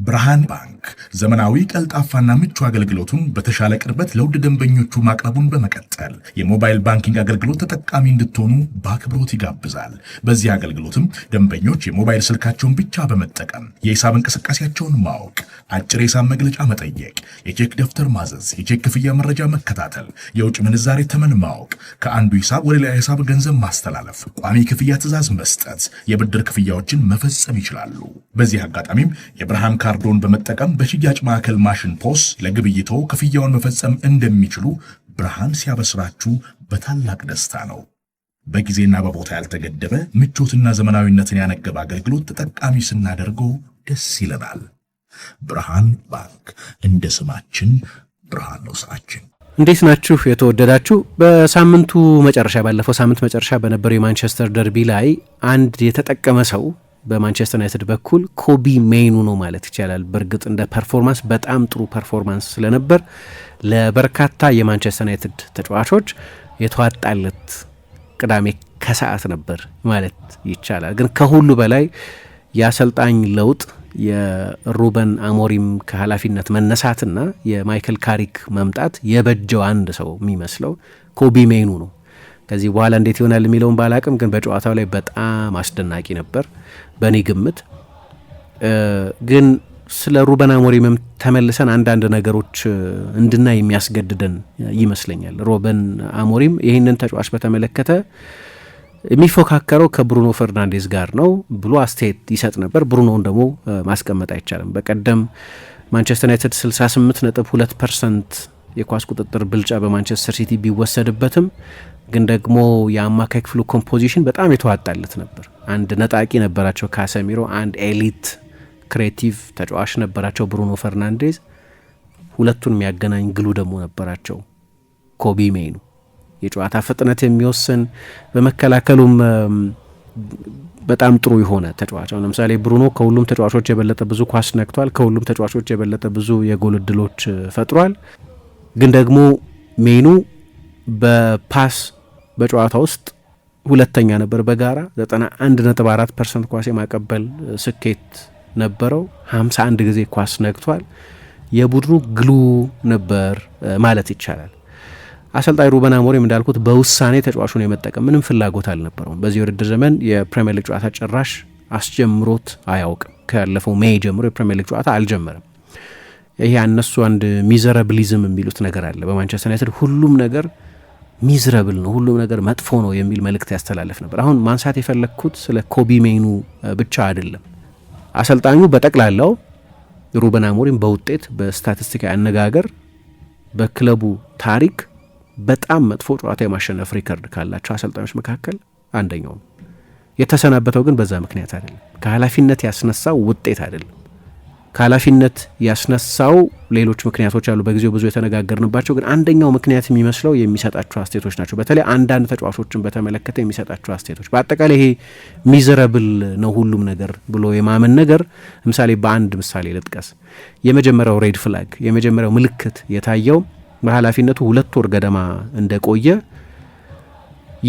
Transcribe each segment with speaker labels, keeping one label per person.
Speaker 1: ብርሃን ባንክ ዘመናዊ ቀልጣፋና ምቹ አገልግሎቱን በተሻለ ቅርበት ለውድ ደንበኞቹ ማቅረቡን በመቀጠል የሞባይል ባንኪንግ አገልግሎት ተጠቃሚ እንድትሆኑ በአክብሮት ይጋብዛል። በዚህ አገልግሎትም ደንበኞች የሞባይል ስልካቸውን ብቻ በመጠቀም የሂሳብ እንቅስቃሴያቸውን ማወቅ፣ አጭር የሂሳብ መግለጫ መጠየቅ፣ የቼክ ደብተር ማዘዝ፣ የቼክ ክፍያ መረጃ መከታተል፣ የውጭ ምንዛሬ ተመን ማወቅ፣ ከአንዱ ሂሳብ ወደ ሌላ ሂሳብ ገንዘብ ማስተላለፍ፣ ቋሚ ክፍያ ትዕዛዝ መስጠት፣ የብድር ክፍያዎችን መፈጸም ይችላሉ። በዚህ አጋጣሚም የብርሃን ካርዶን በመጠቀም በሽያጭ ማዕከል ማሽን ፖስ ለግብይቶ ክፍያውን መፈጸም እንደሚችሉ ብርሃን ሲያበስራችሁ በታላቅ ደስታ ነው። በጊዜና በቦታ ያልተገደበ ምቾትና ዘመናዊነትን ያነገበ አገልግሎት ተጠቃሚ ስናደርገው ደስ ይለናል። ብርሃን ባንክ፣ እንደ ስማችን ብርሃን ነው ስራችን።
Speaker 2: እንዴት ናችሁ የተወደዳችሁ? በሳምንቱ መጨረሻ ባለፈው ሳምንት መጨረሻ በነበረው የማንቸስተር ደርቢ ላይ አንድ የተጠቀመ ሰው በማንቸስተር ዩናይትድ በኩል ኮቢ ሜይኑ ነው ማለት ይቻላል። በእርግጥ እንደ ፐርፎርማንስ በጣም ጥሩ ፐርፎርማንስ ስለነበር ለበርካታ የማንቸስተር ዩናይትድ ተጫዋቾች የተዋጣለት ቅዳሜ ከሰዓት ነበር ማለት ይቻላል። ግን ከሁሉ በላይ የአሰልጣኝ ለውጥ፣ የሩበን አሞሪም ከኃላፊነት መነሳትና የማይክል ካሪክ መምጣት የበጀው አንድ ሰው የሚመስለው ኮቢ ሜይኑ ነው። ከዚህ በኋላ እንዴት ይሆናል የሚለውን ባላቅም ግን በጨዋታው ላይ በጣም አስደናቂ ነበር በእኔ ግምት። ግን ስለ ሩበን አሞሪምም ተመልሰን አንዳንድ ነገሮች እንድናይ የሚያስገድደን ይመስለኛል። ሩበን አሞሪም ይህንን ተጫዋች በተመለከተ የሚፎካከረው ከብሩኖ ፈርናንዴዝ ጋር ነው ብሎ አስተያየት ይሰጥ ነበር። ብሩኖን ደግሞ ማስቀመጥ አይቻልም። በቀደም ማንቸስተር ዩናይትድ 68.2% የኳስ ቁጥጥር ብልጫ በማንቸስተር ሲቲ ቢወሰድበትም ግን ደግሞ የአማካይ ክፍሉ ኮምፖዚሽን በጣም የተዋጣለት ነበር። አንድ ነጣቂ ነበራቸው ካሰሚሮ፣ አንድ ኤሊት ክሬቲቭ ተጫዋች ነበራቸው ብሩኖ ፈርናንዴዝ፣ ሁለቱን የሚያገናኝ ግሉ ደግሞ ነበራቸው ኮቢ ሜይኑ። የጨዋታ ፍጥነት የሚወስን በመከላከሉም በጣም ጥሩ የሆነ ተጫዋች ነው። ለምሳሌ ብሩኖ ከሁሉም ተጫዋቾች የበለጠ ብዙ ኳስ ነክቷል፣ ከሁሉም ተጫዋቾች የበለጠ ብዙ የጎል እድሎች ፈጥሯል። ግን ደግሞ ሜይኑ በፓስ በጨዋታ ውስጥ ሁለተኛ ነበር በጋራ 91.4% ኳስ የማቀበል ስኬት ነበረው። 51 ጊዜ ኳስ ነክቷል። የቡድኑ ግሉ ነበር ማለት ይቻላል። አሰልጣኝ ሩበን አሞሪም እንዳልኩት በውሳኔ ተጫዋቹን የመጠቀም ምንም ፍላጎት አልነበረውም። በዚህ ውድድር ዘመን የፕሪሚየር ሊግ ጨዋታ ጭራሽ አስጀምሮት አያውቅም። ካለፈው ሜይ ጀምሮ የፕሪሚየር ሊግ ጨዋታ አልጀመረም። ይሄ እነሱ አንድ ሚዘረብሊዝም የሚሉት ነገር አለ በማንቸስተር ዩናይትድ። ሁሉም ነገር ሚዝረብል ነው፣ ሁሉም ነገር መጥፎ ነው የሚል መልእክት ያስተላለፍ ነበር። አሁን ማንሳት የፈለግኩት ስለ ኮቢ ሜይኑ ብቻ አይደለም። አሰልጣኙ በጠቅላላው ሩበን አሞሪም በውጤት በስታቲስቲካዊ አነጋገር በክለቡ ታሪክ በጣም መጥፎ ጨዋታ የማሸነፍ ሪከርድ ካላቸው አሰልጣኞች መካከል አንደኛው ነው። የተሰናበተው ግን በዛ ምክንያት አይደለም። ከኃላፊነት ያስነሳው ውጤት አይደለም። ከኃላፊነት ያስነሳው ሌሎች ምክንያቶች አሉ፣ በጊዜው ብዙ የተነጋገርንባቸው። ግን አንደኛው ምክንያት የሚመስለው የሚሰጣቸው አስተያየቶች ናቸው። በተለይ አንዳንድ ተጫዋቾችን በተመለከተ የሚሰጣቸው አስተያየቶች በአጠቃላይ ይሄ ሚዘረብል ነው ሁሉም ነገር ብሎ የማመን ነገር። ለምሳሌ በአንድ ምሳሌ ልጥቀስ። የመጀመሪያው ሬድ ፍላግ፣ የመጀመሪያው ምልክት የታየው በኃላፊነቱ 2 ወር ገደማ እንደቆየ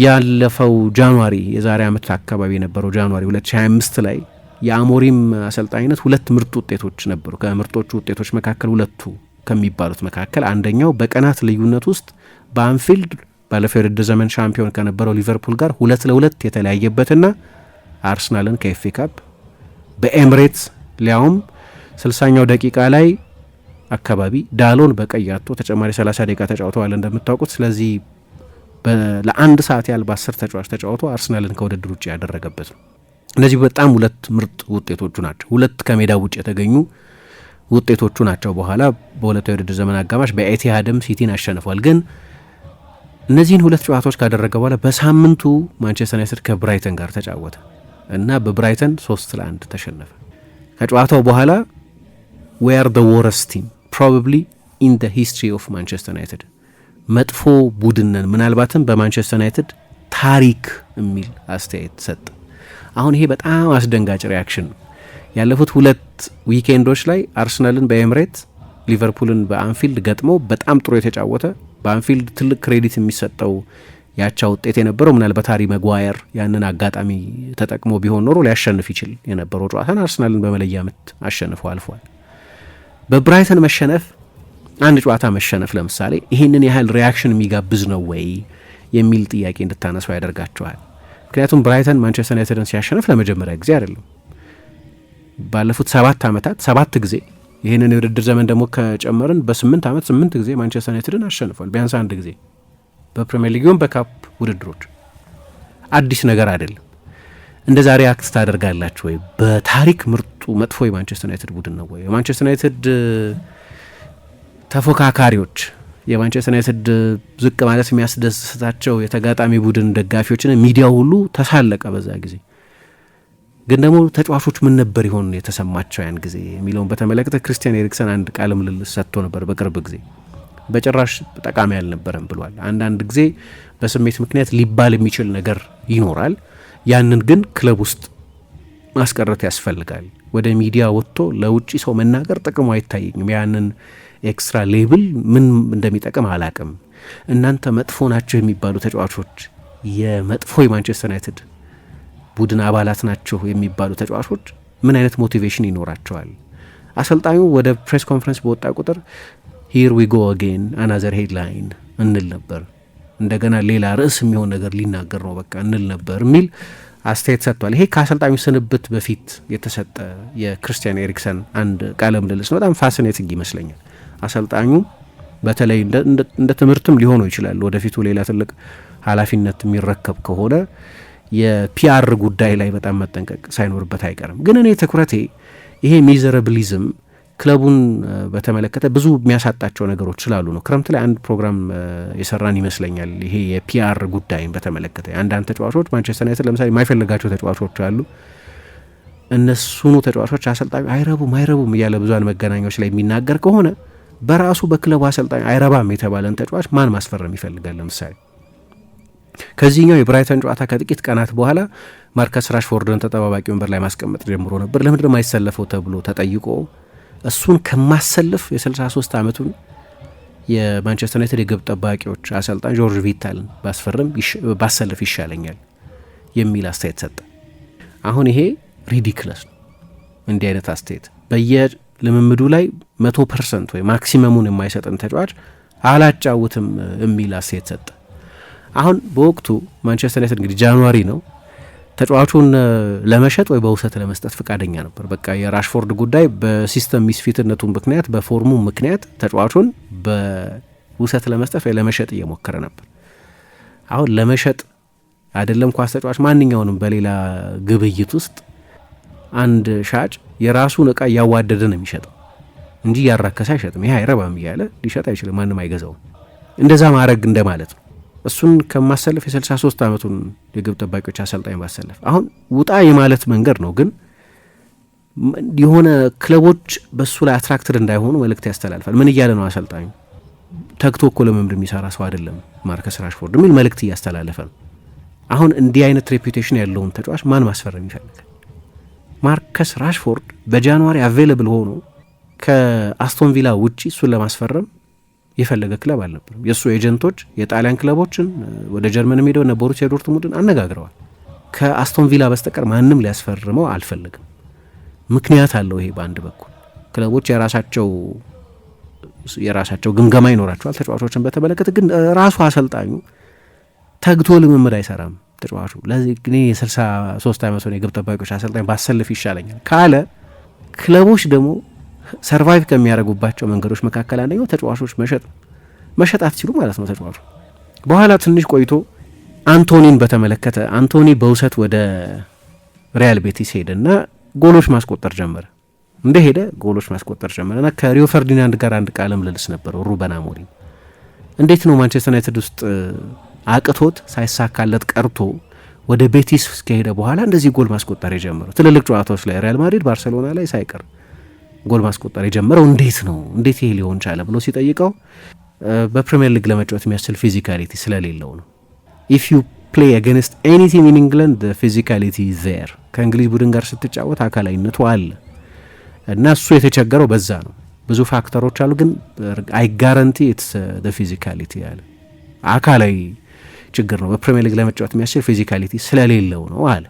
Speaker 2: ያለፈው ጃንዋሪ፣ የዛሬ ዓመት አካባቢ የነበረው ጃንዋሪ 2025 ላይ የአሞሪም አሰልጣኝነት 2 ምርጥ ውጤቶች ነበሩ። ከምርጦቹ ውጤቶች መካከል ሁለቱ ከሚባሉት መካከል አንደኛው በቀናት ልዩነት ውስጥ በአንፊልድ ባለፈው የውድድር ዘመን ሻምፒዮን ከነበረው ሊቨርፑል ጋር 2-2 የተለያየበትና አርሰናልን ከኤፍኤ ካፕ በኤምሬትስ ሊያውም 60ኛው ደቂቃ ላይ አካባቢ ዳሎን በቀይ አጥቶ ተጨማሪ 30 ደቂቃ ተጫውተዋል እንደምታውቁት። ስለዚህ ለአንድ ሰዓት ያህል በ10 ተጫዋች ተጫውቶ አርሰናልን ከውድድር ውጭ ያደረገበት ነው። እነዚህ በጣም 2 ምርጥ ውጤቶቹ ናቸው። 2 ከሜዳ ውጭ የተገኙ ውጤቶቹ ናቸው። በኋላ በሁለተኛው የውድድር ዘመን አጋማሽ በኤቲሃድም ሲቲን አሸንፏል። ግን እነዚህን 2 ጨዋታዎች ካደረገ በኋላ በሳምንቱ ማንቸስተር ዩናይትድ ከብራይተን ጋር ተጫወተ እና በብራይተን 3-1 ተሸነፈ። ከጨዋታው በኋላ we are the worst team probably in the history of Manchester United፣ መጥፎ ቡድንን ምናልባትም በማንቸስተር ዩናይትድ ታሪክ የሚል አስተያየት ሰጠ። አሁን ይሄ በጣም አስደንጋጭ ሪያክሽን ነው። ያለፉት 2 ዊኬንዶች ላይ አርሰናልን በኤምሬት ሊቨርፑልን በአንፊልድ ገጥሞ በጣም ጥሩ የተጫወተ በአንፊልድ ትልቅ ክሬዲት የሚሰጠው ያቻ ውጤት የነበረው ምናልባት ሃሪ ማጓየር ያንን አጋጣሚ ተጠቅሞ ቢሆን ኖሮ ሊያሸንፍ ይችል የነበረው ጨዋታን አርሰናልን በመለያ ምት አሸንፎ አልፏል። በብራይተን መሸነፍ አንድ ጨዋታ መሸነፍ ለምሳሌ ይህንን ያህል ሪያክሽን የሚጋብዝ ነው ወይ የሚል ጥያቄ እንድታነሱ ያደርጋቸዋል። ምክንያቱም ብራይተን ማንቸስተር ዩናይትድን ሲያሸንፍ ለመጀመሪያ ጊዜ አይደለም። ባለፉት 7 ዓመታት 7 ጊዜ ይህንን የውድድር ዘመን ደግሞ ከጨመርን በ8 ዓመት 8 ጊዜ ማንቸስተር ዩናይትድን አሸንፏል። ቢያንስ አንድ ጊዜ በፕሪሚየር ሊግም በካፕ ውድድሮች። አዲስ ነገር አይደለም። እንደ ዛሬ አክት ታደርጋላችሁ ወይ? በታሪክ ምርጡ መጥፎ የማንቸስተር ዩናይትድ ቡድን ነው ወይ? የማንቸስተር ዩናይትድ ተፎካካሪዎች የማንቸስተር ዩናይትድ ዝቅ ማለት የሚያስደስታቸው የተጋጣሚ ቡድን ደጋፊዎችን ሚዲያው ሁሉ ተሳለቀ በዛ ጊዜ። ግን ደግሞ ተጫዋቾች ምን ነበር ይሆን የተሰማቸው ያን ጊዜ የሚለውን በተመለከተ ክሪስቲያን ኤሪክሰን አንድ ቃለ ምልልስ ሰጥቶ ነበር በቅርብ ጊዜ። በጭራሽ ጠቃሚ አልነበረም ብሏል። አንዳንድ ጊዜ በስሜት ምክንያት ሊባል የሚችል ነገር ይኖራል። ያንን ግን ክለብ ውስጥ ማስቀረት ያስፈልጋል። ወደ ሚዲያ ወጥቶ ለውጭ ሰው መናገር ጥቅሙ አይታየኝም። ያንን ኤክስትራ ሌብል ምን እንደሚጠቅም አላቅም። እናንተ መጥፎ ናቸው የሚባሉ ተጫዋቾች የመጥፎ የማንቸስተር ዩናይትድ ቡድን አባላት ናቸው የሚባሉ ተጫዋቾች ምን አይነት ሞቲቬሽን ይኖራቸዋል? አሰልጣኙ ወደ ፕሬስ ኮንፈረንስ በወጣ ቁጥር ሂር ዊ ጎ አጌን አናዘር ሄድላይን እንል ነበር፣ እንደገና ሌላ ርዕስ የሚሆን ነገር ሊናገር ነው በቃ እንል ነበር የሚል አስተያየት ሰጥቷል። ይሄ ከአሰልጣኙ ስንብት በፊት የተሰጠ የክሪስቲያን ኤሪክሰን አንድ ቃለ ምልልስ ነው። በጣም ፋሲኔቲንግ ይመስለኛል። አሰልጣኙ በተለይ እንደ ትምህርትም ሊሆነው ይችላል ወደፊቱ ሌላ ትልቅ ኃላፊነት የሚረከብ ከሆነ የፒአር ጉዳይ ላይ በጣም መጠንቀቅ ሳይኖርበት አይቀርም። ግን እኔ ትኩረቴ ይሄ ሚዘረብሊዝም ክለቡን በተመለከተ ብዙ የሚያሳጣቸው ነገሮች ስላሉ ነው። ክረምት ላይ አንድ ፕሮግራም የሰራን ይመስለኛል ይሄ የፒአር ጉዳይን በተመለከተ። አንዳንድ ተጫዋቾች ማንቸስተር ዩናይትድ ለምሳሌ የማይፈልጋቸው ተጫዋቾች አሉ። እነሱኑ ተጫዋቾች አሰልጣኙ አይረቡም እያለ ብዙሃን መገናኛዎች ላይ የሚናገር ከሆነ በራሱ በክለቡ አሰልጣኝ አይረባም የተባለን ተጫዋች ማን ማስፈረም ይፈልጋል? ለምሳሌ ከዚህኛው የብራይተን ጨዋታ ከጥቂት ቀናት በኋላ ማርከስ ራሽፎርድን ተጠባባቂ ወንበር ላይ ማስቀመጥ ጀምሮ ነበር። ለምንድን ነው የማይሰለፈው ተብሎ ተጠይቆ እሱን ከማሰልፍ የ63 ዓመቱን የማንቸስተር ዩናይትድ የግብ ጠባቂዎች አሰልጣኝ ጆርጅ ቪታልን ባሰልፍ ይሻለኛል የሚል አስተያየት ሰጠ። አሁን ይሄ ሪዲክለስ ነው። እንዲህ አይነት አስተያየት በየልምምዱ ላይ 100% ወይ ማክሲመሙን የማይሰጥን ተጫዋች አላጫውትም የሚል አስተያየት ሰጠ። አሁን በወቅቱ ማንቸስተር ዩናይትድ እንግዲህ ጃንዋሪ ነው ተጫዋቹን ለመሸጥ ወይ በውሰት ለመስጠት ፈቃደኛ ነበር። በቃ የራሽፎርድ ጉዳይ በሲስተም ሚስፊትነቱ ምክንያት በፎርሙ ምክንያት ተጫዋቹን በውሰት ለመስጠት ወይ ለመሸጥ እየሞከረ ነበር። አሁን ለመሸጥ አይደለም ኳስ ተጫዋች ማንኛውንም በሌላ ግብይት ውስጥ አንድ ሻጭ የራሱን እቃ እያዋደደ ነው የሚሸጠው እንጂ እያራከሰ አይሸጥም። ይሄ አይረባም እያለ ሊሸጥ አይችልም፣ ማንም አይገዛውም። እንደዛ ማድረግ እንደማለት ነው። እሱን ከማሰለፍ የ63 ዓመቱን የግብ ጠባቂዎች አሰልጣኝ ባሰለፍ አሁን ውጣ የማለት መንገድ ነው። ግን የሆነ ክለቦች በሱ ላይ አትራክትድ እንዳይሆኑ መልእክት ያስተላልፋል። ምን እያለ ነው አሰልጣኙ? ተግቶ እኮ ልምምድ የሚሰራ ሰው አይደለም ማርከስ ራሽፎርድ የሚል መልእክት እያስተላለፈ ነው። አሁን እንዲህ አይነት ሬፑቴሽን ያለውን ተጫዋች ማን ማስፈረም ይፈልጋል? ማርከስ ራሽፎርድ በጃንዋሪ አቬለብል ሆኖ ከአስቶን ቪላ ውጪ እሱን ለማስፈረም የፈለገ ክለብ አልነበረም። የእሱ ኤጀንቶች የጣሊያን ክለቦችን ወደ ጀርመን ሄደው እነ ቦሩሲያ ዶርትሙንድን አነጋግረዋል። ከአስቶን ቪላ በስተቀር ማንም ሊያስፈርመው አልፈለግም። ምክንያት አለው። ይሄ በአንድ በኩል ክለቦች የራሳቸው ግምገማ ይኖራቸዋል ተጫዋቾችን በተመለከተ። ግን ራሱ አሰልጣኙ ተግቶ ልምምድ አይሰራም ተጫዋቹ። ለዚህ እኔ የ63 ዓመቱን የግብ ጠባቂዎች አሰልጣኝ ባሰልፍ ይሻለኛል ካለ ክለቦች ደግሞ ሰርቫይቭ ከሚያደርጉባቸው መንገዶች መካከል አንደኛው ተጫዋቾች መሸጥ አትችሉ ማለት ነው። ተጫዋቹ በኋላ ትንሽ ቆይቶ አንቶኒን በተመለከተ አንቶኒ በውሰት ወደ ሪያል ቤቲስ ሄደና ጎሎች ማስቆጠር ጀመረ። እንደሄደ ጎሎች ማስቆጠር ጀመረና ከሪዮ ፈርዲናንድ ጋር አንድ ቃለ ምልልስ ነበረው ሩበን አሞሪም። እንዴት ነው ማንቸስተር ዩናይትድ ውስጥ አቅቶት ሳይሳካለት ቀርቶ ወደ ቤቲስ ከሄደ በኋላ እንደዚህ ጎል ማስቆጠር የጀመረው? ትልልቅ ጨዋታዎች ላይ ሪያል ማድሪድ፣ ባርሴሎና ላይ ሳይቀር ጎል ማስቆጠር የጀመረው እንዴት ነው? እንዴት ይሄ ሊሆን ቻለ ብሎ ሲጠይቀው በፕሪሚየር ሊግ ለመጫወት የሚያስችል ፊዚካሊቲ ስለሌለው ነው። ኢፍ ዩ ፕሌይ አገንስት ኤኒ ቲም ኢን ኢንግላንድ ፊዚካሊቲ ዜር፣ ከእንግሊዝ ቡድን ጋር ስትጫወት አካላዊነቱ አለ እና እሱ የተቸገረው በዛ ነው። ብዙ ፋክተሮች አሉ፣ ግን አይ ጋራንቲ ኢትስ ዘ ፊዚካሊቲ ያለ አካላዊ ችግር ነው። በፕሪሚየር ሊግ ለመጫወት የሚያስችል ፊዚካሊቲ ስለሌለው ነው አለ።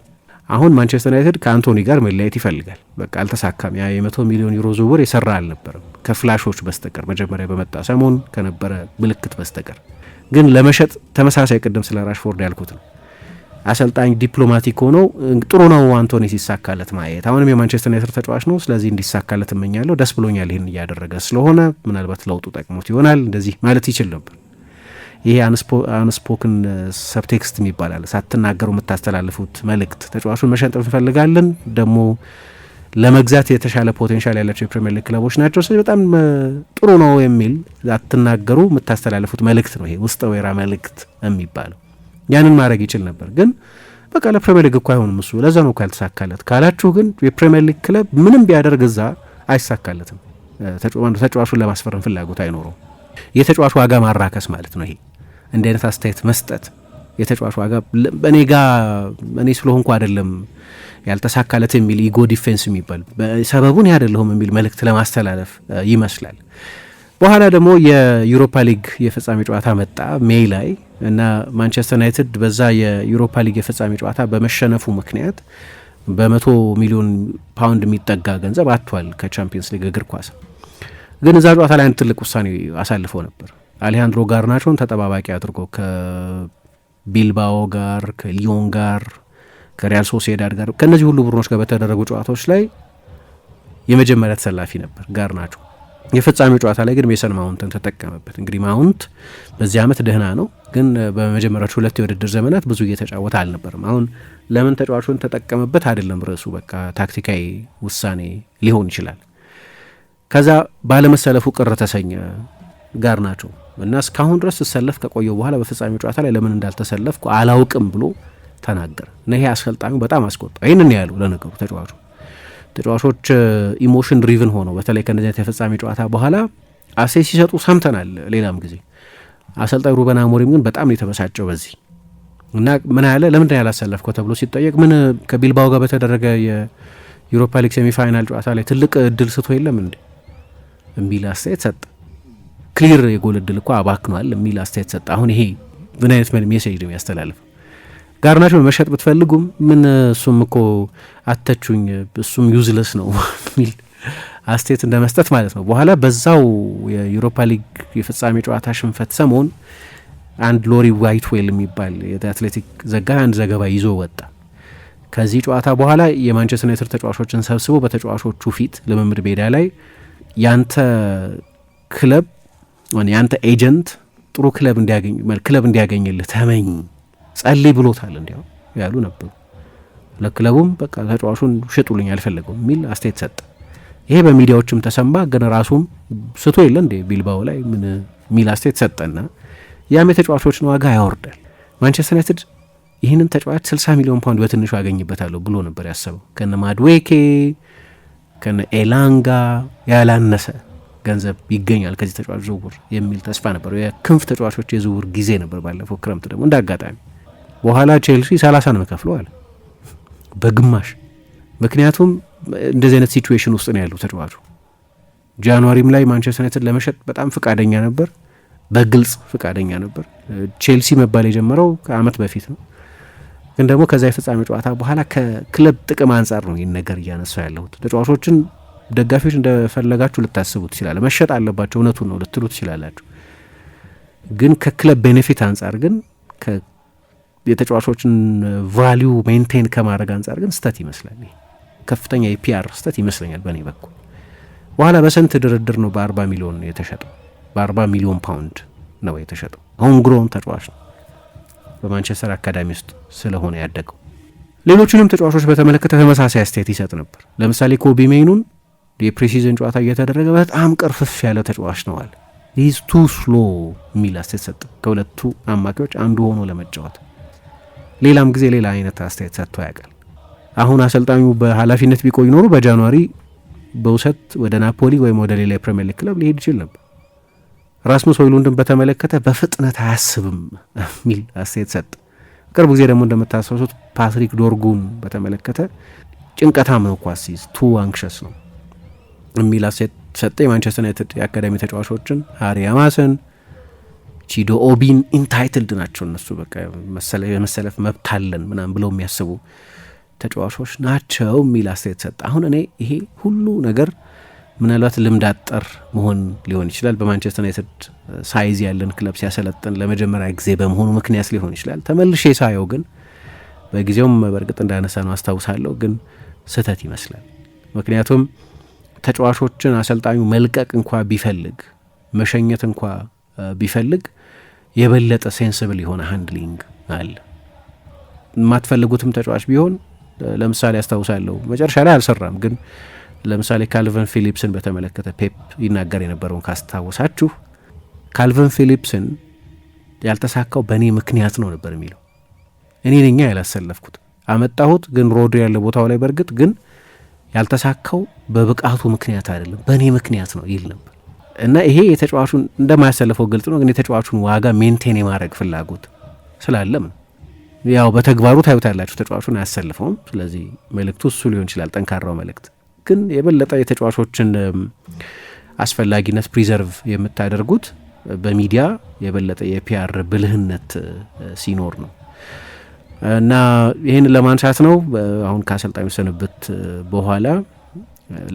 Speaker 2: አሁን ማንቸስተር ዩናይትድ ከአንቶኒ ጋር መለያየት ይፈልጋል። በቃ አልተሳካም። ያ የ100 ሚሊዮን ዩሮ ዝውውር የሰራ አልነበረም ከፍላሾች በስተቀር መጀመሪያ በመጣ ሰሞን ከነበረ ምልክት በስተቀር። ግን ለመሸጥ ተመሳሳይ ቅድም ስለ ራሽፎርድ ያልኩት ነው። አሰልጣኝ ዲፕሎማቲክ ሆነው ጥሩ ነው አንቶኒ ሲሳካለት ማየት። አሁንም የማንቸስተር ዩናይትድ ተጫዋች ነው፣ ስለዚህ እንዲሳካለት እመኛለሁ፣ ደስ ብሎኛል ይህን እያደረገ ስለሆነ፣ ምናልባት ለውጡ ጠቅሞት ይሆናል እንደዚህ ማለት ይችል ነበር። ይሄ አንስፖክን ሰብቴክስት ይባላል፣ ሳትናገሩ የምታስተላልፉት መልእክት። ተጫዋቹን መሸጥ እንፈልጋለን፣ ደግሞ ለመግዛት የተሻለ ፖቴንሻል ያላቸው የፕሪሚየር ሊግ ክለቦች ናቸው፣ ስለዚህ በጣም ጥሩ ነው የሚል ሳትናገሩ የምታስተላልፉት መልእክት ነው ይሄ ውስጠ ወይራ መልእክት የሚባለው። ያንን ማድረግ ይችል ነበር፣ ግን በቃ ለፕሪሚየር ሊግ እኮ አይሆንም እሱ፣ ለዛ ነው እኮ ያልተሳካለት ካላችሁ ግን የፕሪሚየር ሊግ ክለብ ምንም ቢያደርግ እዛ አይሳካለትም። ተጫዋቹን ለማስፈረም ፍላጎት አይኖረው። የተጫዋቹ ዋጋ ማራከስ ማለት ነው ይሄ። እንዲህ አይነት አስተያየት መስጠት የተጫዋቹ ዋጋ እኔ ስለሆንኩ አይደለም ያልተሳካለት የሚል ኢጎ ዲፌንስ የሚባል ሰበቡን ያደለሁም የሚል መልእክት ለማስተላለፍ ይመስላል። በኋላ ደግሞ የዩሮፓ ሊግ የፍጻሜ ጨዋታ መጣ ሜይ ላይ እና ማንቸስተር ዩናይትድ በዛ የዩሮፓ ሊግ የፍጻሜ ጨዋታ በመሸነፉ ምክንያት በ100 ሚሊዮን ፓውንድ የሚጠጋ ገንዘብ አጥቷል ከቻምፒየንስ ሊግ እግር ኳስ። ግን እዛ ጨዋታ ላይ አንድ ትልቅ ውሳኔ አሳልፎ ነበር። አሌሃንድሮ ጋርናቾን ተጠባባቂ አድርጎ ከቢልባኦ ጋር፣ ከሊዮን ጋር፣ ከሪያል ሶሲዳድ ጋር ከእነዚህ ሁሉ ቡድኖች ጋር በተደረጉ ጨዋታዎች ላይ የመጀመሪያ ተሰላፊ ነበር ጋርናቾ። የፍጻሜው ጨዋታ ላይ ግን ሜሰን ማውንትን ተጠቀመበት። እንግዲህ ማውንት በዚህ ዓመት ደህና ነው፣ ግን በመጀመሪያዎቹ 2 የውድድር ዘመናት ብዙ እየተጫወተ አልነበርም። አሁን ለምን ተጫዋቹን ተጠቀመበት አይደለም ርዕሱ፣ በቃ ታክቲካዊ ውሳኔ ሊሆን ይችላል። ከዛ ባለመሰለፉ ቅር ተሰኘ ጋርናቾ እና እስካሁን ድረስ ስሰለፍ ከቆየው በኋላ በፍጻሜው ጨዋታ ላይ ለምን እንዳልተሰለፍኩ አላውቅም ብሎ ተናገረ። እና ይሄ አሰልጣኙ በጣም አስቆጣ። ይህንን ያሉ ለነገሩ ተጫዋቾች ኢሞሽን ድሪቭን ሆነው በተለይ ከእንደዚህ የፍጻሜ ጨዋታ በኋላ አስተያየት ሲሰጡ ሰምተናል። ሌላም ጊዜ አሰልጣኝ ሩበን አሞሪም ግን በጣም የተበሳጨው በዚህ እና ምን ያለ ለምንድን ያላሰለፍከው ተብሎ ሲጠየቅ ምን ከቢልባኦ ጋር በተደረገ የዩሮፓ ሊግ ሴሚፋይናል ጨዋታ ላይ ትልቅ እድል ስቶ የለም እንዴ የሚል አስተያየት ሰጠ። ክሊር የጎል እድል እኮ አባክኗል የሚል አስተያየት ሰጠ። አሁን ይሄ ምን አይነት ሜሴጅ ነው ያስተላልፈው? ጋርናቾን መሸጥ ብትፈልጉም ምን እሱም እኮ አተቹኝ እሱም ዩዝለስ ነው የሚል አስተያየት እንደመስጠት ማለት ነው። በኋላ በዛው የዩሮፓ ሊግ የፍጻሜ ጨዋታ ሽንፈት ሰሞን አንድ ሎሪ ዋይትዌል የሚባል የአትሌቲክ ዘጋቢ አንድ ዘገባ ይዞ ወጣ። ከዚህ ጨዋታ በኋላ የማንቸስተር ዩናይትድ ተጫዋቾችን ሰብስቦ በተጫዋቾቹ ፊት ልምምድ ሜዳ ላይ ያንተ ክለብ ያንተ ኤጀንት ጥሩ ክለብ እንዲያገኝልህ ተመኝ ጸልይ ብሎታል እንዲያው ያሉ ነበሩ። ለክለቡም በቃ ተጫዋቹን ሽጡልኝ አልፈለገውም የሚል አስተያየት ሰጠ። ይሄ በሚዲያዎችም ተሰማ። ግን ራሱም ስቶ የለ እንደ ቢልባኦ ላይ ምን የሚል አስተያየት ሰጠና ያም የተጫዋቾችን ዋጋ ያወርዳል። ማንቸስተር ዩናይትድ ይህንን ተጫዋች 60 ሚሊዮን ፓውንድ በትንሹ ያገኝበታለሁ ብሎ ነበር ያሰበው። ከነ ማድዌኬ ከነ ኤላንጋ ያላነሰ ገንዘብ ይገኛል ከዚህ ተጫዋች ዝውውር የሚል ተስፋ ነበር። የክንፍ ተጫዋቾች የዝውውር ጊዜ ነበር ባለፈው ክረምት። ደግሞ እንዳጋጣሚ በኋላ ቼልሲ 30 ነው ከፍለው አለ በግማሽ። ምክንያቱም እንደዚህ አይነት ሲቹዌሽን ውስጥ ነው ያለው ተጫዋቹ። ጃንዋሪም ላይ ማንቸስተር ዩናይትድ ለመሸጥ በጣም ፍቃደኛ ነበር፣ በግልጽ ፍቃደኛ ነበር። ቼልሲ መባል የጀመረው ከአመት በፊት ነው። ግን ደግሞ ከዛ የፍጻሜ ጨዋታ በኋላ ከክለብ ጥቅም አንጻር ነው ይህን ነገር እያነሳው ያለሁት። ተጫዋቾችን ደጋፊዎች እንደፈለጋችሁ ልታስቡ ትችላላችሁ፣ መሸጥ አለባቸው እውነቱን ነው ልትሉ ትችላላችሁ። ግን ከክለብ ቤኔፊት አንጻር ግን የተጫዋቾችን ቫሊዩ ሜንቴን ከማድረግ አንጻር ግን ስተት ይመስላል። ከፍተኛ የፒአር ስተት ይመስለኛል በእኔ በኩል። በኋላ በስንት ድርድር ነው በ40 ሚሊዮን የተሸጠው? በ40 ሚሊዮን ፓውንድ ነው የተሸጠው። ሆም ግሮን ተጫዋች ነው፣ በማንቸስተር አካዳሚ ውስጥ ስለሆነ ያደገው። ሌሎቹንም ተጫዋቾች በተመለከተ ተመሳሳይ አስተያየት ይሰጥ ነበር። ለምሳሌ ኮቢ ሜኑን የፕሪሲዝን ጨዋታ እየተደረገ በጣም ቅርፍፍ ያለ ተጫዋች ነው አለ። ኢዝ ቱ ስሎ የሚል አስተያየት ሰጠ። ከሁለቱ አማካዮች አንዱ ሆኖ ለመጫወት ሌላም ጊዜ ሌላ አይነት አስተያየት ሰጥቶ ያውቃል። አሁን አሰልጣኙ በኃላፊነት ቢቆይ ኖሮ በጃንዋሪ በውሰት ወደ ናፖሊ ወይም ወደ ሌላ የፕሪሚየር ሊግ ክለብ ሊሄድ ይችል ነበር። ራስሙስ ሆይሉንድን በተመለከተ በፍጥነት አያስብም የሚል አስተያየት ሰጠ። ቅርብ ጊዜ ደግሞ እንደምታስታውሱት ፓትሪክ ዶርጉን በተመለከተ ጭንቀታም ነው፣ ኳሲዝ ቱ አንክሸስ ነው የሚል አስተያየት ሰጠ። የማንቸስተር ዩናይትድ የአካዳሚ ተጫዋቾችን ሃሪ አማሰን፣ ቺዶ ኦቢን ኢንታይትልድ ናቸው እነሱ በቃ የመሰለፍ መብት አለን ምናምን ብለው የሚያስቡ ተጫዋቾች ናቸው የሚል አስተያየት ሰጠ። አሁን እኔ ይሄ ሁሉ ነገር ምናልባት ልምድ አጠር መሆን ሊሆን ይችላል። በማንቸስተር ዩናይትድ ሳይዝ ያለን ክለብ ሲያሰለጥን ለመጀመሪያ ጊዜ በመሆኑ ምክንያት ሊሆን ይችላል። ተመልሼ ሳየው ግን በጊዜውም በእርግጥ እንዳነሳ ነው አስታውሳለሁ፣ ግን ስህተት ይመስላል። ምክንያቱም ተጫዋቾችን አሰልጣኙ መልቀቅ እንኳ ቢፈልግ መሸኘት እንኳ ቢፈልግ የበለጠ ሴንስብል የሆነ ሃንድሊንግ አለ። የማትፈልጉትም ተጫዋች ቢሆን ለምሳሌ አስታውሳለሁ መጨረሻ ላይ አልሰራም፣ ግን ለምሳሌ ካልቨን ፊሊፕስን በተመለከተ ፔፕ ይናገር የነበረውን ካስታወሳችሁ ካልቨን ፊሊፕስን ያልተሳካው በእኔ ምክንያት ነው ነበር የሚለው። እኔ ነኝ ያላሰለፍኩት፣ አመጣሁት ግን ሮድሪ ያለ ቦታው ላይ በእርግጥ ግን ያልተሳካው በብቃቱ ምክንያት አይደለም በእኔ ምክንያት ነው ይል ነበር። እና ይሄ የተጫዋቹን እንደማያሰልፈው ግልጽ ነው፣ ግን የተጫዋቹን ዋጋ ሜንቴን የማድረግ ፍላጎት ስላለም ነው። ያው በተግባሩ ታዩታላችሁ ተጫዋቹን አያሰልፈውም። ስለዚህ መልእክቱ እሱ ሊሆን ይችላል ጠንካራው መልእክት። ግን የበለጠ የተጫዋቾችን አስፈላጊነት ፕሪዘርቭ የምታደርጉት በሚዲያ የበለጠ የፒአር ብልህነት ሲኖር ነው። እና ይህን ለማንሳት ነው አሁን ከአሰልጣኙ ስንብት በኋላ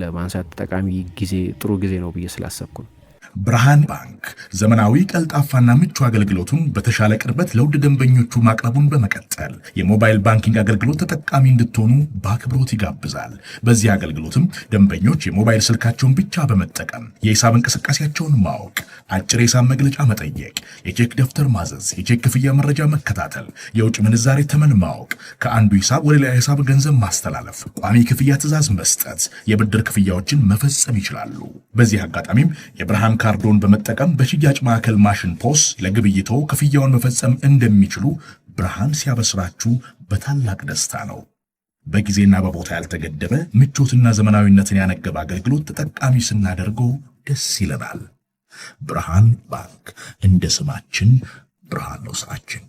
Speaker 2: ለማንሳት ጠቃሚ ጊዜ ጥሩ ጊዜ ነው ብዬ ስላሰብኩ ነው።
Speaker 1: ብርሃን ባንክ ዘመናዊ ቀልጣፋና ምቹ አገልግሎቱን በተሻለ ቅርበት ለውድ ደንበኞቹ ማቅረቡን በመቀጠል የሞባይል ባንኪንግ አገልግሎት ተጠቃሚ እንድትሆኑ በአክብሮት ይጋብዛል። በዚህ አገልግሎትም ደንበኞች የሞባይል ስልካቸውን ብቻ በመጠቀም የሂሳብ እንቅስቃሴያቸውን ማወቅ፣ አጭር የሂሳብ መግለጫ መጠየቅ፣ የቼክ ደብተር ማዘዝ፣ የቼክ ክፍያ መረጃ መከታተል፣ የውጭ ምንዛሬ ተመን ማወቅ፣ ከአንዱ ሂሳብ ወደ ሌላ ሂሳብ ገንዘብ ማስተላለፍ፣ ቋሚ ክፍያ ትዕዛዝ መስጠት፣ የብድር ክፍያዎችን መፈጸም ይችላሉ። በዚህ አጋጣሚም የብርሃን ካርዶን በመጠቀም በሽያጭ ማዕከል ማሽን ፖስ ለግብይቶ ክፍያውን መፈጸም እንደሚችሉ ብርሃን ሲያበስራችሁ በታላቅ ደስታ ነው። በጊዜና በቦታ ያልተገደበ ምቾትና ዘመናዊነትን ያነገበ አገልግሎት ተጠቃሚ ስናደርገው ደስ ይለናል። ብርሃን ባንክ እንደ ስማችን ብርሃን ነው ስራችን።